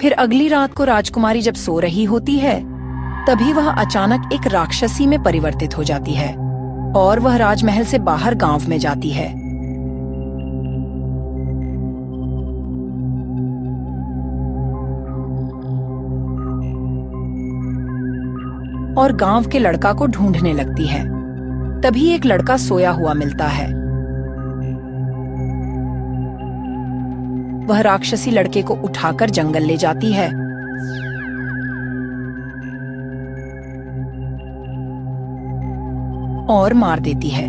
फिर अगली रात को राजकुमारी जब सो रही होती है, तभी वह अचानक एक राक्षसी में परिवर्तित हो जाती है और वह राजमहल से बाहर गांव में जाती है। और गांव के लड़का को ढूंढने लगती है। तभी एक लड़का सोया हुआ मिलता है। वह राक्षसी लड़के को उठाकर जंगल ले जाती है और मार देती है।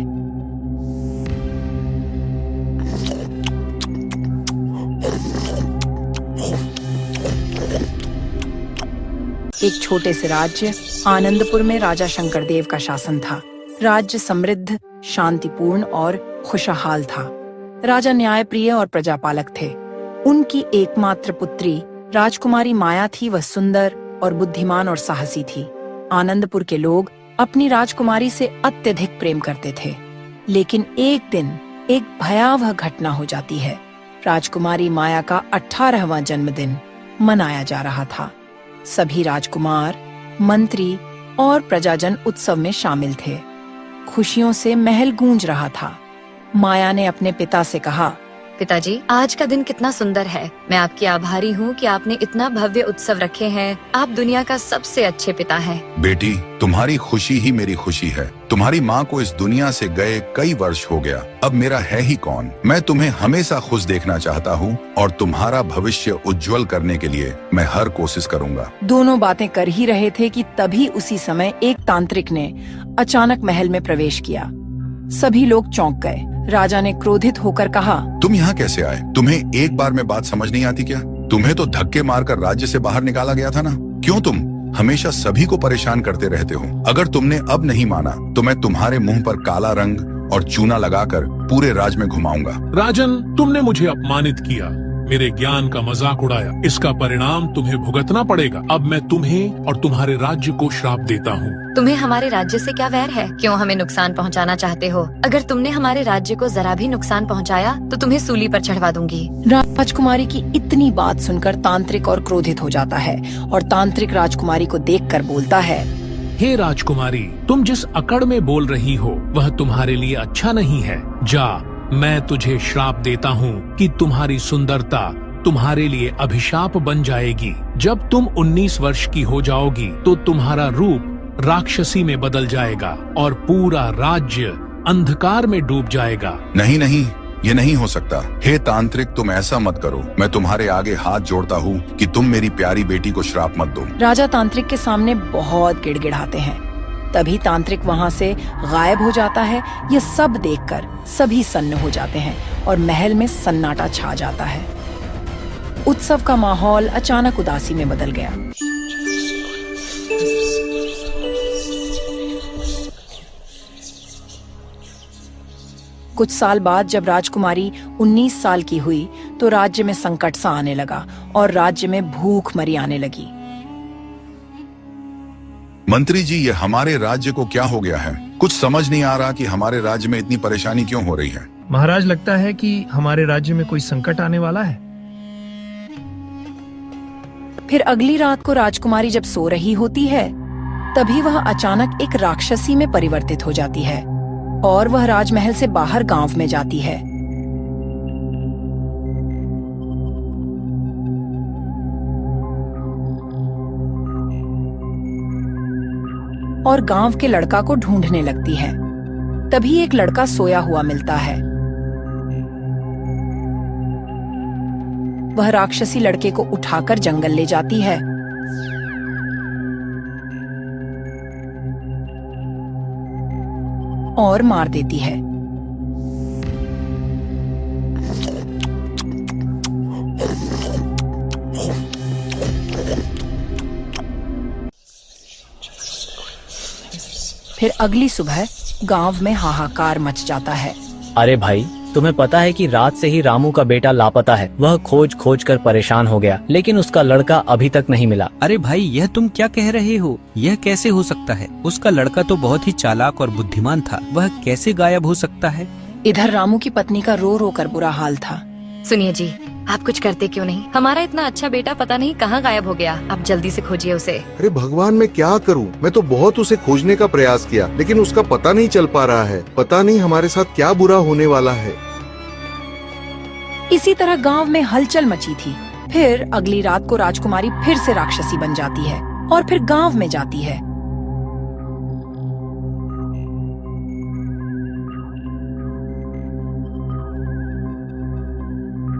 एक छोटे से राज्य आनंदपुर में राजा शंकरदेव का शासन था। राज्य समृद्ध, शांतिपूर्ण और खुशहाल था। राजा न्यायप्रिय और प्रजापालक थे। उनकी एकमात्र पुत्री राजकुमारी माया थी। वह सुंदर और बुद्धिमान और साहसी थी। आनंदपुर के लोग अपनी राजकुमारी से अत्यधिक प्रेम करते थे। लेकिन एक दिन एक भयावह घटना हो जाती है। राजकुमारी माया का 18वां जन्मदिन मनाया जा रहा था। सभी राजकुमार, मंत्री और प्रजाजन उत्सव में शामिल थे। खुशियों से महल गूंज रहा था। माया ने अपने पिता से कहा, पिताजी, आज का दिन कितना सुंदर है। मैं आपकी आभारी हूँ कि आपने इतना भव्य उत्सव रखे हैं। आप दुनिया का सबसे अच्छे पिता हैं। बेटी, तुम्हारी खुशी ही मेरी खुशी है। तुम्हारी माँ को इस दुनिया से गए कई वर्ष हो गया। अब मेरा है ही कौन। मैं तुम्हें हमेशा खुश देखना चाहता हूँ और तुम्हारा भविष्य उज्जवल करने के लिए मैं हर कोशिश करूँगा। दोनों बातें कर ही रहे थे कि तभी उसी समय एक तांत्रिक ने अचानक महल में प्रवेश किया। सभी लोग चौंक गए। राजा ने क्रोधित होकर कहा, तुम यहाँ कैसे आए? तुम्हें एक बार में बात समझ नहीं आती क्या? तुम्हें तो धक्के मारकर राज्य से बाहर निकाला गया था ना। क्यों तुम हमेशा सभी को परेशान करते रहते हो? अगर तुमने अब नहीं माना तो मैं तुम्हारे मुंह पर काला रंग और चूना लगाकर पूरे राज्य में घुमाऊंगा। राजन, तुमने मुझे अपमानित किया, मेरे ज्ञान का मजाक उड़ाया। इसका परिणाम तुम्हें भुगतना पड़ेगा। अब मैं तुम्हें और तुम्हारे राज्य को श्राप देता हूँ। तुम्हें हमारे राज्य से क्या वैर है? क्यों हमें नुकसान पहुँचाना चाहते हो? अगर तुमने हमारे राज्य को जरा भी नुकसान पहुँचाया तो तुम्हें सूली पर चढ़वा दूंगी। राजकुमारी की इतनी बात सुनकर तांत्रिक और क्रोधित हो जाता है और तांत्रिक राजकुमारी को देखकर बोलता है, हे राजकुमारी, तुम जिस अकड़ में बोल रही हो वह तुम्हारे लिए अच्छा नहीं है। जा, मैं तुझे श्राप देता हूँ कि तुम्हारी सुंदरता तुम्हारे लिए अभिशाप बन जाएगी। जब तुम 19 वर्ष की हो जाओगी तो तुम्हारा रूप राक्षसी में बदल जाएगा और पूरा राज्य अंधकार में डूब जाएगा। नहीं नहीं, ये नहीं हो सकता। हे तांत्रिक, तुम ऐसा मत करो। मैं तुम्हारे आगे हाथ जोड़ता हूँ कि तुम मेरी प्यारी बेटी को श्राप मत दो। राजा तांत्रिक के सामने बहुत गिड़गिड़ाते हैं। तभी तांत्रिक वहाँ से गायब हो जाता है। ये सब देखकर सभी सन्न हो जाते हैं और महल में सन्नाटा छा जाता है। उत्सव का माहौल अचानक उदासी में बदल गया। कुछ साल बाद जब राजकुमारी 19 साल की हुई तो राज्य में संकट सा आने लगा और राज्य में भूखमरी आने लगी। मंत्री जी, ये हमारे राज्य को क्या हो गया है? कुछ समझ नहीं आ रहा कि हमारे राज्य में इतनी परेशानी क्यों हो रही है। महाराज, लगता है कि हमारे राज्य में कोई संकट आने वाला है। फिर अगली रात को राजकुमारी जब सो रही होती है, तभी वह अचानक एक राक्षसी में परिवर्तित हो जाती है और वह राजमहल से बाहर गांव में जाती है। और गांव के लड़का को ढूंढने लगती है। तभी एक लड़का सोया हुआ मिलता है। वह राक्षसी लड़के को उठाकर जंगल ले जाती है और मार देती है। फिर अगली सुबह गांव में हाहाकार मच जाता है। अरे भाई, तुम्हें पता है कि रात से ही रामू का बेटा लापता है। वह खोज खोज कर परेशान हो गया, लेकिन उसका लड़का अभी तक नहीं मिला। अरे भाई, यह तुम क्या कह रहे हो? यह कैसे हो सकता है? उसका लड़का तो बहुत ही चालाक और बुद्धिमान था। वह कैसे गायब हो सकता है? इधर रामू की पत्नी का रो रो कर बुरा हाल था। सुनिए जी, आप कुछ करते क्यों नहीं? हमारा इतना अच्छा बेटा पता नहीं कहाँ गायब हो गया। आप जल्दी से खोजिए उसे। अरे भगवान, मैं क्या करूं? मैं तो बहुत उसे खोजने का प्रयास किया, लेकिन उसका पता नहीं चल पा रहा है। पता नहीं हमारे साथ क्या बुरा होने वाला है। इसी तरह गांव में हलचल मची थी। फिर अगली रात को राजकुमारी फिर से राक्षसी बन जाती है और फिर गांव में जाती है।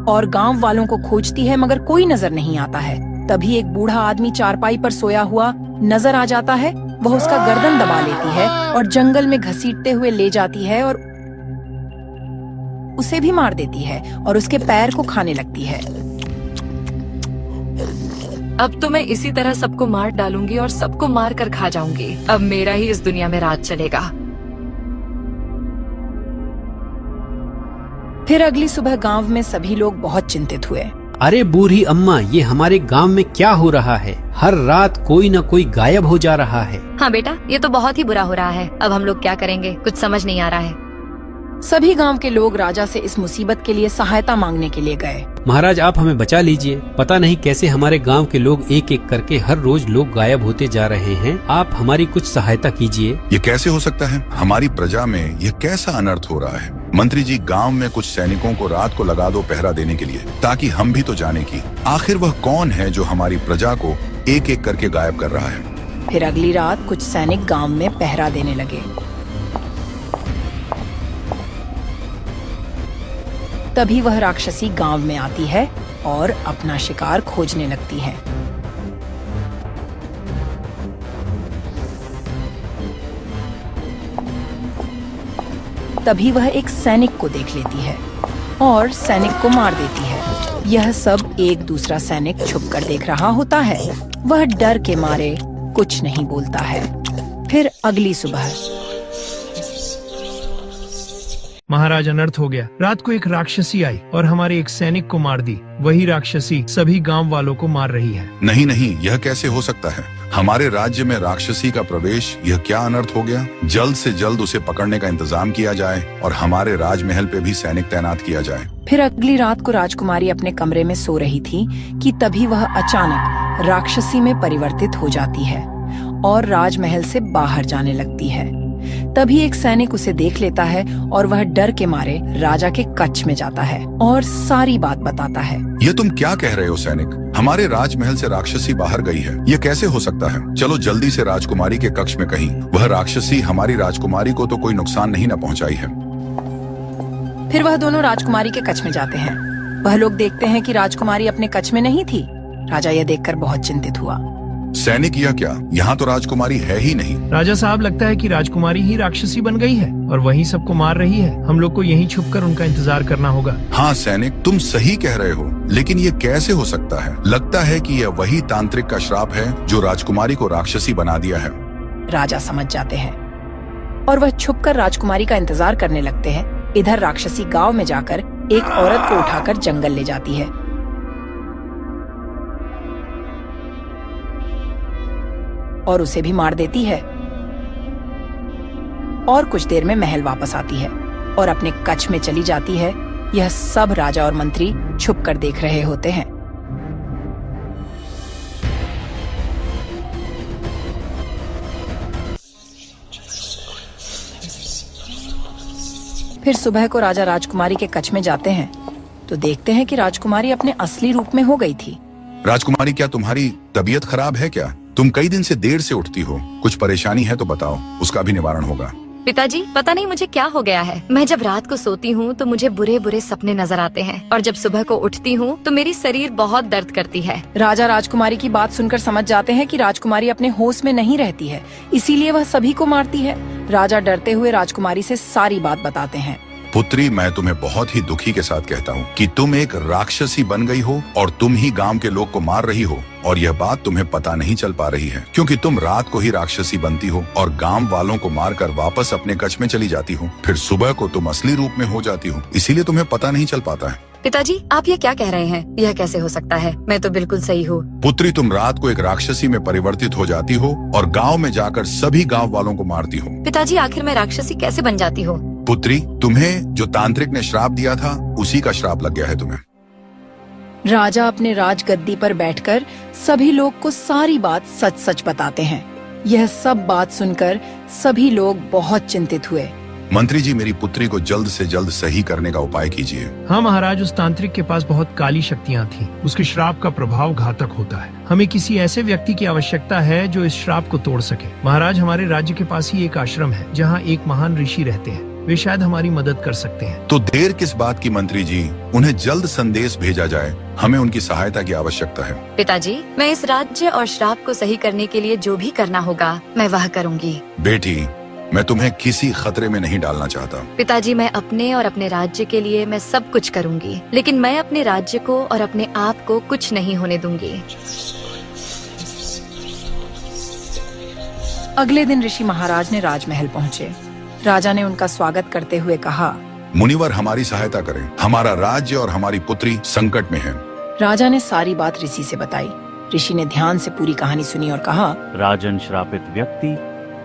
और गांव वालों को खोजती है, मगर कोई नजर नहीं आता है। तभी एक बूढ़ा आदमी चारपाई पर सोया हुआ नजर आ जाता है। वह उसका गर्दन दबा लेती है और जंगल में घसीटते हुए ले जाती है और उसे भी मार देती है और उसके पैर को खाने लगती है। अब तो मैं इसी तरह सबको मार डालूंगी और सबको मार कर खा जाऊंगी। अब मेरा ही इस दुनिया में राज चलेगा। फिर अगली सुबह गांव में सभी लोग बहुत चिंतित हुए। अरे बूढ़ी अम्मा, ये हमारे गांव में क्या हो रहा है? हर रात कोई न कोई गायब हो जा रहा है। हाँ बेटा, ये तो बहुत ही बुरा हो रहा है। अब हम लोग क्या करेंगे? कुछ समझ नहीं आ रहा है। सभी गांव के लोग राजा से इस मुसीबत के लिए सहायता मांगने के लिए गए। महाराज, आप हमें बचा लीजिए। पता नहीं कैसे हमारे गांव के लोग एक एक करके हर रोज लोग गायब होते जा रहे हैं। आप हमारी कुछ सहायता कीजिए। ये कैसे हो सकता है? हमारी प्रजा में ये कैसा अनर्थ हो रहा है? मंत्री जी, गांव में कुछ सैनिकों को रात को लगा दो पहरा देने के लिए, ताकि हम भी तो जाने की आखिर वह कौन है जो हमारी प्रजा को एक एक करके गायब कर रहा है। फिर अगली रात कुछ सैनिक गांव में पहरा देने लगे। तभी वह राक्षसी गांव में आती है और अपना शिकार खोजने लगती है। तभी वह एक सैनिक को देख लेती है और सैनिक को मार देती है। यह सब एक दूसरा सैनिक छुपकर देख रहा होता है। वह डर के मारे कुछ नहीं बोलता है। फिर अगली सुबह महाराज, अनर्थ हो गया। रात को एक राक्षसी आई और हमारे एक सैनिक को मार दी। वही राक्षसी सभी गांव वालों को मार रही है। नहीं नहीं, यह कैसे हो सकता है? हमारे राज्य में राक्षसी का प्रवेश, यह क्या अनर्थ हो गया? जल्द से जल्द उसे पकड़ने का इंतजाम किया जाए और हमारे राजमहल पे भी सैनिक तैनात किया जाए। फिर अगली रात को राजकुमारी अपने कमरे में सो रही थी कि तभी वह अचानक राक्षसी में परिवर्तित हो जाती है और राजमहल से बाहर जाने लगती है। तभी एक सैनिक उसे देख लेता है और वह डर के मारे राजा के कक्ष में जाता है और सारी बात बताता है। ये तुम क्या कह रहे हो सैनिक? हमारे राजमहल से राक्षसी बाहर गई है, ये कैसे हो सकता है? चलो जल्दी से राजकुमारी के कक्ष में कहीं। वह राक्षसी हमारी राजकुमारी को तो कोई नुकसान नहीं न पहुंचाई है। फिर वह दोनों राजकुमारी के कक्ष में जाते हैं। वह लोग देखते हैं कि राजकुमारी अपने कक्ष में नहीं थी। राजा यह देखकर बहुत चिंतित हुआ। सैनिक, यह क्या? यहाँ तो राजकुमारी है ही नहीं। राजा साहब, लगता है कि राजकुमारी ही राक्षसी बन गई है और वही सबको मार रही है। हम लोग को यहीं छुपकर उनका इंतजार करना होगा। हाँ सैनिक, तुम सही कह रहे हो, लेकिन ये कैसे हो सकता है? लगता है कि यह वही तांत्रिक का श्राप है जो राजकुमारी को राक्षसी बना दिया है। राजा समझ जाते हैं और वह छुपकर राजकुमारी का इंतजार करने लगते हैं। इधर राक्षसी गांव में जाकर एक औरत को उठाकर जंगल ले जाती है और उसे भी मार देती है और कुछ देर में महल वापस आती है और अपने कक्ष में चली जाती है। यह सब राजा और मंत्री छुपकर देख रहे होते हैं। फिर सुबह को राजा राजकुमारी के कक्ष में जाते हैं तो देखते हैं कि राजकुमारी अपने असली रूप में हो गई थी। राजकुमारी, क्या तुम्हारी तबीयत खराब है क्या? तुम कई दिन से देर से उठती हो। कुछ परेशानी है तो बताओ, उसका भी निवारण होगा। पिताजी, पता नहीं मुझे क्या हो गया है। मैं जब रात को सोती हूँ तो मुझे बुरे बुरे सपने नजर आते हैं और जब सुबह को उठती हूँ तो मेरी शरीर बहुत दर्द करती है। राजा राजकुमारी की बात सुनकर समझ जाते हैं कि राजकुमारी अपने होश में नहीं रहती है, इसीलिए वह सभी को मारती है। राजा डरते हुए राजकुमारी से सारी बात बताते हैं। पुत्री, मैं तुम्हें बहुत ही दुखी के साथ कहता हूँ कि तुम एक राक्षसी बन गई हो और तुम ही गांव के लोग को मार रही हो और यह बात तुम्हें पता नहीं चल पा रही है, क्योंकि तुम रात को ही राक्षसी बनती हो और गांव वालों को मारकर वापस अपने कक्ष में चली जाती हो। फिर सुबह को तुम असली रूप में हो जाती हो, इसीलिए तुम्हें पता नहीं चल पाता है। पिताजी, आप ये क्या कह रहे हैं? यह कैसे हो सकता है? मैं तो बिल्कुल सही हूँ। पुत्री, तुम रात को एक राक्षसी में परिवर्तित हो जाती हो और गांव में जाकर सभी गांव वालों को मारती हो। पिताजी, आखिर मैं राक्षसी कैसे बन जाती हूँ? पुत्री, तुम्हें जो तांत्रिक ने श्राप दिया था उसी का श्राप लग गया है तुम्हें। राजा अपने राजगद्दी पर बैठकर सभी लोग को सारी बात सच सच बताते हैं। यह सब बात सुनकर सभी लोग बहुत चिंतित हुए। मंत्री जी, मेरी पुत्री को जल्द से जल्द सही करने का उपाय कीजिए। हाँ महाराज, उस तांत्रिक के पास बहुत काली शक्तियाँ थीं। उसके श्राप का प्रभाव घातक होता है। हमें किसी ऐसे व्यक्ति की आवश्यकता है जो इस श्राप को तोड़ सके। महाराज, हमारे राज्य के पास ही एक आश्रम है जहाँ एक महान ऋषि रहते हैं। वे शायद हमारी मदद कर सकते हैं। तो देर किस बात की मंत्री जी, उन्हें जल्द संदेश भेजा जाए। हमें उनकी सहायता की आवश्यकता है। पिताजी, मैं इस राज्य और श्राप को सही करने के लिए जो भी करना होगा मैं वह करूँगी। बेटी, मैं तुम्हें किसी खतरे में नहीं डालना चाहता। पिताजी, मैं अपने और अपने राज्य के लिए मैं सब कुछ करूँगी, लेकिन मैं अपने राज्य को और अपने आप को कुछ नहीं होने दूंगी। अगले दिन ऋषि महाराज ने राजमहल पहुँचे। राजा ने उनका स्वागत करते हुए कहा, मुनिवर, हमारी सहायता करें। हमारा राज्य और हमारी पुत्री संकट में है। राजा ने सारी बात ऋषि से बताई। ऋषि ने ध्यान से पूरी कहानी सुनी और कहा, राजन, श्रापित व्यक्ति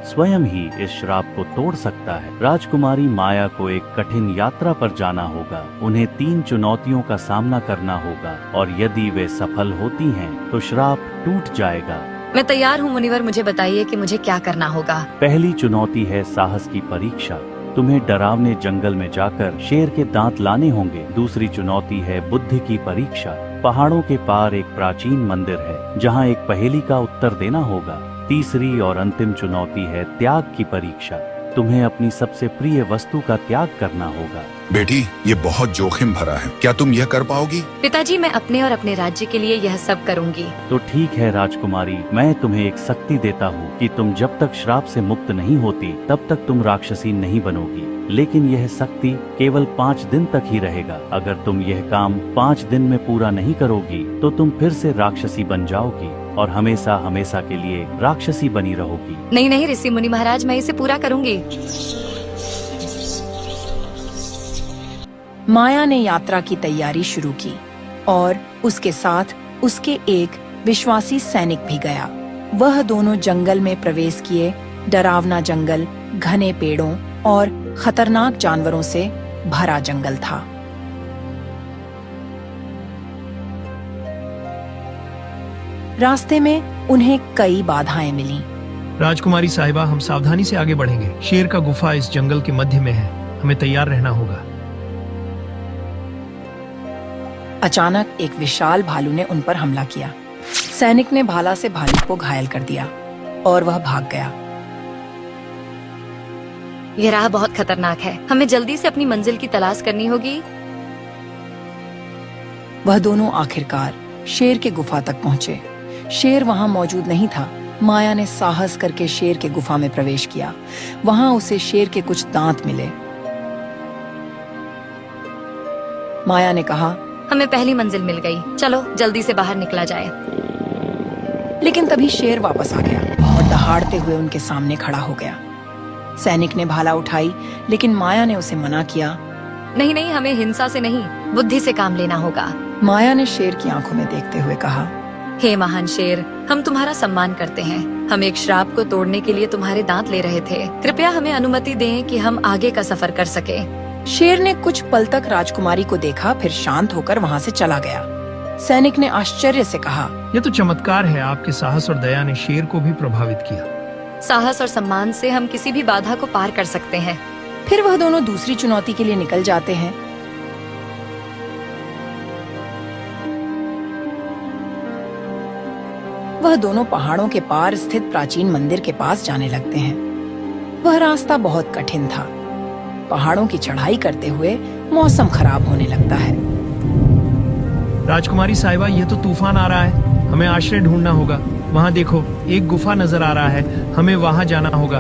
स्वयं ही इस श्राप को तोड़ सकता है। राजकुमारी माया को एक कठिन यात्रा पर जाना होगा। उन्हें 3 चुनौतियों का सामना करना होगा और यदि वे सफल होती हैं तो श्राप टूट जाएगा। मैं तैयार हूँ मुनिवर, मुझे बताइए कि मुझे क्या करना होगा। पहली चुनौती है साहस की परीक्षा। तुम्हें डरावने जंगल में जाकर शेर के दांत लाने होंगे। दूसरी चुनौती है बुद्धि की परीक्षा। पहाड़ों के पार एक प्राचीन मंदिर है जहाँ एक पहेली का उत्तर देना होगा। तीसरी और अंतिम चुनौती है त्याग की परीक्षा। तुम्हें अपनी सबसे प्रिय वस्तु का त्याग करना होगा। बेटी, ये बहुत जोखिम भरा है। क्या तुम यह कर पाओगी? पिताजी, मैं अपने और अपने राज्य के लिए यह सब करूँगी। तो ठीक है राजकुमारी, मैं तुम्हें एक शक्ति देता हूँ कि तुम जब तक श्राप से मुक्त नहीं होती तब तक तुम राक्षसी नहीं बनोगी। लेकिन यह शक्ति केवल 5 दिन तक ही रहेगा। अगर तुम यह काम 5 दिन में पूरा नहीं करोगी तो तुम फिर से राक्षसी बन जाओगी और हमेशा हमेशा के लिए राक्षसी बनी रहोगी। नहीं नहीं ऋषि मुनि महाराज, मैं इसे पूरा करूँगी। माया ने यात्रा की तैयारी शुरू की और उसके साथ उसके एक विश्वासी सैनिक भी गया। वह दोनों जंगल में प्रवेश किए। डरावना जंगल घने पेड़ों और खतरनाक जानवरों से भरा जंगल था। रास्ते में उन्हें कई बाधाएं मिलीं। राजकुमारी साहिबा, हम सावधानी से आगे बढ़ेंगे। शेर का गुफा इस जंगल के मध्य में है। हमें तैयार रहना होगा। अचानक एक विशाल भालू ने उन पर हमला किया। सैनिक ने भाला से भालू को घायल कर दिया और वह भाग गया। यह राह बहुत खतरनाक है। हमें जल्दी से अपनी मंजिल की तलाश करनी होगी। वह दोनों आखिरकार शेर के गुफा तक पहुँचे। शेर वहाँ मौजूद नहीं था। माया ने साहस करके शेर के गुफा में प्रवेश किया। वहाँ उसे शेर के कुछ दांत मिले। माया ने कहा, हमें पहली मंजिल मिल गई। चलो जल्दी से बाहर निकला जाए। लेकिन तभी शेर वापस आ गया और दहाड़ते हुए उनके सामने खड़ा हो गया। सैनिक ने भाला उठाई, लेकिन माया ने उसे मना किया। नहीं नहीं, हमें हिंसा से नहीं, बुद्धि से काम लेना होगा। माया ने शेर की आंखों में देखते हुए कहा, हे महान शेर, हम तुम्हारा सम्मान करते हैं। हम एक श्राप को तोड़ने के लिए तुम्हारे दांत ले रहे थे। कृपया हमें अनुमति दें कि हम आगे का सफर कर सके। शेर ने कुछ पल तक राजकुमारी को देखा, फिर शांत होकर वहाँ से चला गया। सैनिक ने आश्चर्य से कहा, यह तो चमत्कार है। आपके साहस और दया ने शेर को भी प्रभावित किया। साहस और सम्मान से हम किसी भी बाधा को पार कर सकते हैं। फिर वह दोनों दूसरी चुनौती के लिए निकल जाते हैं। वह दोनों पहाड़ों के पार स्थित प्राचीन मंदिर के पास जाने लगते हैं। वह रास्ता बहुत कठिन था। पहाड़ों की चढ़ाई करते हुए मौसम खराब होने लगता है। राजकुमारी साहिबा, यह तो तूफान आ रहा है। हमें आश्रय ढूंढना होगा। वहाँ देखो, एक गुफा नजर आ रहा है। हमें वहाँ जाना होगा।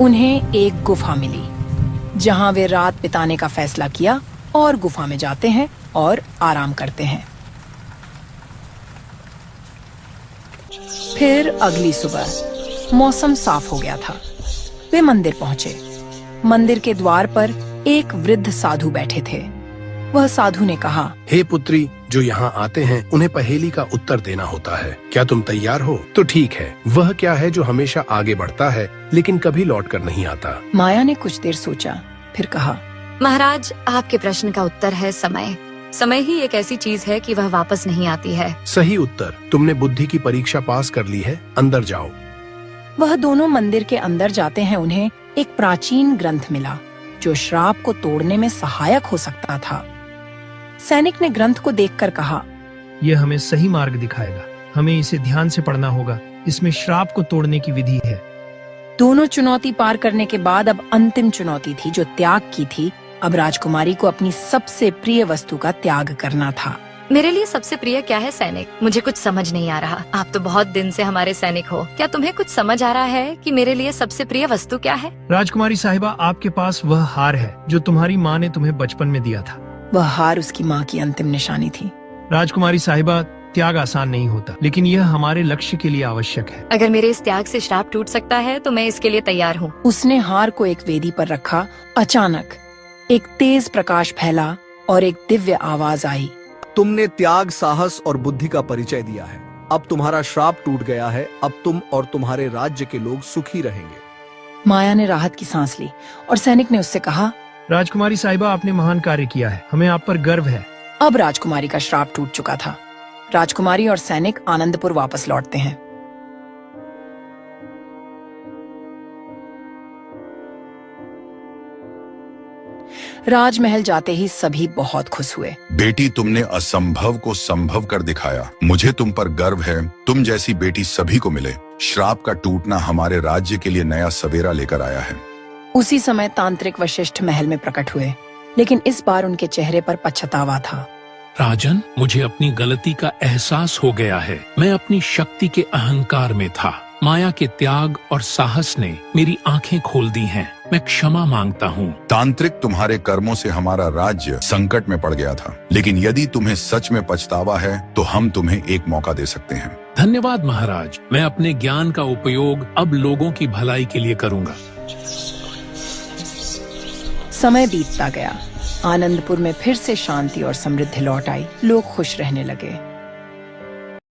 उन्हें एक गुफा मिली जहाँ वे रात बिताने का फैसला किया और गुफा में जाते हैं और आराम करते हैं। फिर अगली सुबह मौसम साफ हो गया था। वे मंदिर पहुंचे। मंदिर के द्वार पर एक वृद्ध साधु बैठे थे। वह साधु ने कहा, हे पुत्री, जो यहाँ आते हैं उन्हें पहेली का उत्तर देना होता है। क्या तुम तैयार हो? तो ठीक है। वह क्या है जो हमेशा आगे बढ़ता है लेकिन कभी लौट कर नहीं आता? माया ने कुछ देर सोचा, फिर कहा, महाराज, आपके प्रश्न का उत्तर है समय। समय ही एक ऐसी चीज है कि वह वापस नहीं आती है। सही उत्तर। तुमने बुद्धि की परीक्षा पास कर ली है, अंदर जाओ। वह दोनों मंदिर के अंदर जाते हैं। उन्हें एक प्राचीन ग्रंथ मिला जो श्राप को तोड़ने में सहायक हो सकता था। सैनिक ने ग्रंथ को देखकर कहा, यह हमें सही मार्ग दिखाएगा। हमें इसे ध्यान से पढ़ना होगा। इसमें श्राप को तोड़ने की विधि है। दोनों चुनौती पार करने के बाद अब अंतिम चुनौती थी जो त्याग की थी। अब राजकुमारी को अपनी सबसे प्रिय वस्तु का त्याग करना था। मेरे लिए सबसे प्रिय क्या है सैनिक? मुझे कुछ समझ नहीं आ रहा। आप तो बहुत दिन से हमारे सैनिक हो। क्या तुम्हें कुछ समझ आ रहा है कि मेरे लिए सबसे प्रिय वस्तु क्या है? राजकुमारी साहिबा, आपके पास वह हार है जो तुम्हारी माँ ने तुम्हें बचपन में दिया था। वह हार उसकी माँ की अंतिम निशानी थी। राजकुमारी साहिबा, त्याग आसान नहीं होता, लेकिन यह हमारे लक्ष्य के लिए आवश्यक है। अगर मेरे इस त्याग से श्राप टूट सकता है तो मैं इसके लिए तैयार हूँ। उसने हार को एक वेदी पर रखा। अचानक एक तेज प्रकाश फैला और एक दिव्य आवाज आई, तुमने त्याग, साहस और बुद्धि का परिचय दिया है। अब तुम्हारा श्राप टूट गया है। अब तुम और तुम्हारे राज्य के लोग सुखी रहेंगे। माया ने राहत की सांस ली और सैनिक ने उससे कहा, राजकुमारी साहिबा, आपने महान कार्य किया है। हमें आप पर गर्व है। अब राजकुमारी का श्राप टूट चुका था। राजकुमारी और सैनिक आनंदपुर वापस लौटते हैं। राजमहल जाते ही सभी बहुत खुश हुए। बेटी, तुमने असंभव को संभव कर दिखाया। मुझे तुम पर गर्व है। तुम जैसी बेटी सभी को मिले। श्राप का टूटना हमारे राज्य के लिए नया सवेरा लेकर आया है। उसी समय तांत्रिक वशिष्ठ महल में प्रकट हुए, लेकिन इस बार उनके चेहरे पर पछतावा था। राजन, मुझे अपनी गलती का एहसास हो गया है। मैं अपनी शक्ति के अहंकार में था। माया के त्याग और साहस ने मेरी आंखें खोल दी हैं। मैं क्षमा मांगता हूँ। तांत्रिक, तुम्हारे कर्मों से हमारा राज्य संकट में पड़ गया था, लेकिन यदि तुम्हें सच में पछतावा है तो हम तुम्हें एक मौका दे सकते हैं। धन्यवाद महाराज। मैं अपने ज्ञान का उपयोग अब लोगों की भलाई के लिए करूँगा। समय बीतता गया। आनंदपुर में फिर से शांति और समृद्धि लौट आई। लोग खुश रहने लगे।